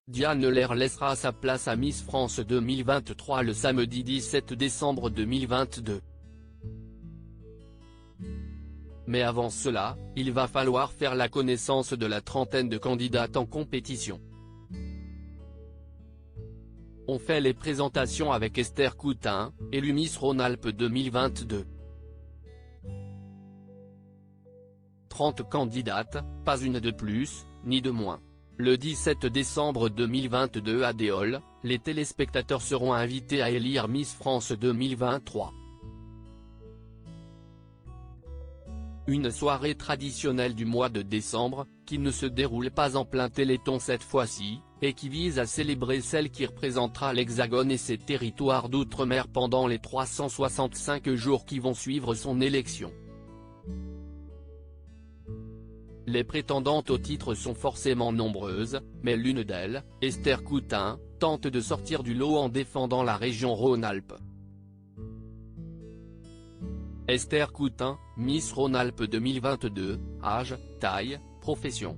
Diane Lair laissera sa place à Miss France 2023 le samedi 17 décembre 2022. Mais avant cela, il va falloir faire la connaissance de la trentaine de candidates en compétition. On fait les présentations avec Esther Coutin, élue Miss Rhône-Alpes 2022. 30 candidates, pas une de plus, ni de moins. Le 17 décembre 2022 à Déol, les téléspectateurs seront invités à élire Miss France 2023. Une soirée traditionnelle du mois de décembre, qui ne se déroule pas en plein Téléthon cette fois-ci, et qui vise à célébrer celle qui représentera l'Hexagone et ses territoires d'outre-mer pendant les 365 jours qui vont suivre son élection. Les prétendantes au titre sont forcément nombreuses, mais l'une d'elles, Esther Coutin, tente de sortir du lot en défendant la région Rhône-Alpes. Esther Coutin, Miss Rhône-Alpes 2022, âge, taille, profession.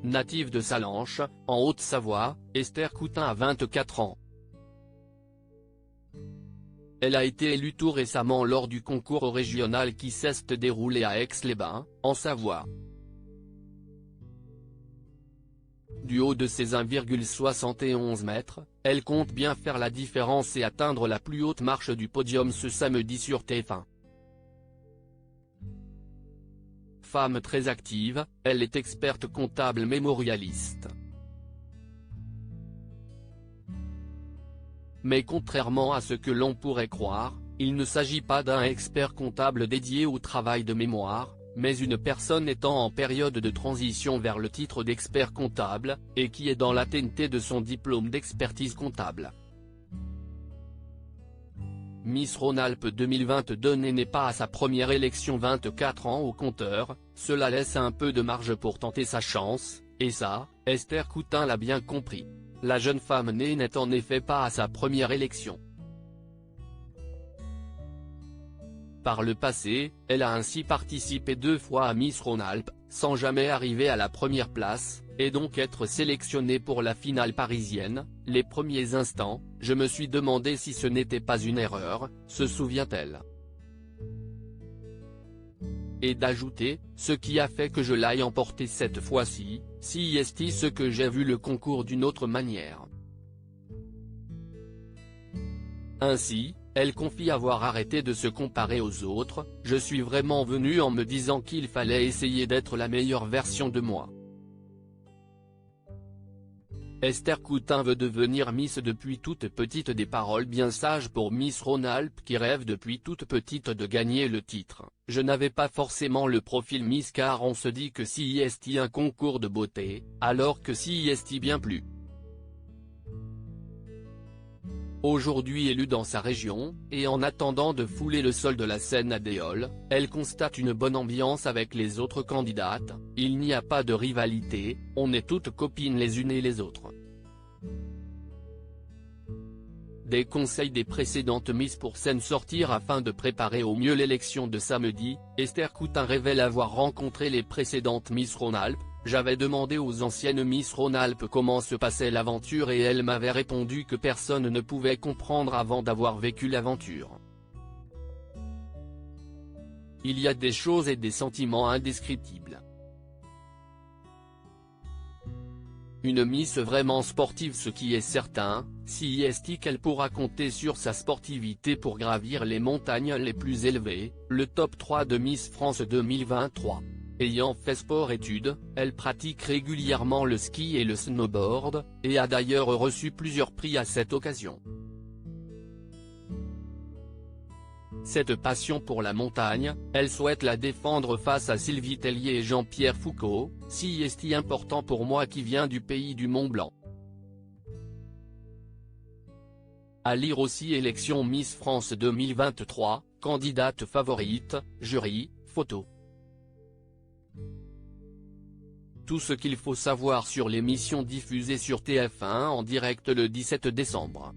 Native de Sallanches, en Haute-Savoie, Esther Coutin a 24 ans. Elle a été élue tout récemment lors du concours régional qui s'est déroulé à Aix-les-Bains, en Savoie. Du haut de ses 1,71 mètres, elle compte bien faire la différence et atteindre la plus haute marche du podium ce samedi sur TF1. Femme très active, elle est experte comptable mémorialiste. Mais contrairement à ce que l'on pourrait croire, il ne s'agit pas d'un expert comptable dédié au travail de mémoire, mais une personne étant en période de transition vers le titre d'expert comptable, et qui est dans l'attente de son diplôme d'expertise comptable. Miss Rhône-Alpes 2022 n'est pas à sa première élection 24 ans au compteur, cela laisse un peu de marge pour tenter sa chance, et ça, Esther Coutin l'a bien compris. La jeune femme née n'est en effet pas à sa première élection. Par le passé, elle a ainsi participé 2 fois à Miss Rhône-Alpes, sans jamais arriver à la première place, et donc être sélectionnée pour la finale parisienne. Les premiers instants, je me suis demandé si ce n'était pas une erreur, se souvient-elle. Et d'ajouter, ce qui a fait que je l'aille emporter cette fois-ci, si est ce que j'ai vu le concours d'une autre manière. Ainsi, elle confie avoir arrêté de se comparer aux autres, je suis vraiment venue en me disant qu'il fallait essayer d'être la meilleure version de moi. Esther Coutin veut devenir Miss depuis toute petite, des paroles bien sages pour Miss Rhône-Alpes qui rêve depuis toute petite de gagner le titre. Je n'avais pas forcément le profil Miss car on se dit que si est un concours de beauté, alors que si est bien plus. Aujourd'hui élue dans sa région, et en attendant de fouler le sol de la scène à Déol, elle constate une bonne ambiance avec les autres candidates, il n'y a pas de rivalité, on est toutes copines les unes et les autres. Des conseils des précédentes Miss pour s'en sortir afin de préparer au mieux l'élection de samedi, Esther Coutin révèle avoir rencontré les précédentes Miss Rhône-Alpes. J'avais demandé aux anciennes Miss Rhône-Alpes comment se passait l'aventure et elles m'avaient répondu que personne ne pouvait comprendre avant d'avoir vécu l'aventure. Il y a des choses et des sentiments indescriptibles. Une Miss vraiment sportive, ce qui est certain, si est qu'elle pourra compter sur sa sportivité pour gravir les montagnes les plus élevées, le top 3 de Miss France 2023. Ayant fait sport-études, elle pratique régulièrement le ski et le snowboard, et a d'ailleurs reçu plusieurs prix à cette occasion. Cette passion pour la montagne, elle souhaite la défendre face à Sylvie Tellier et Jean-Pierre Foucault, si est important pour moi qui vient du pays du Mont-Blanc. À lire aussi élection Miss France 2023, candidate favorite, jury, photo. Tout ce qu'il faut savoir sur l'émission diffusée sur TF1 en direct le 17 décembre.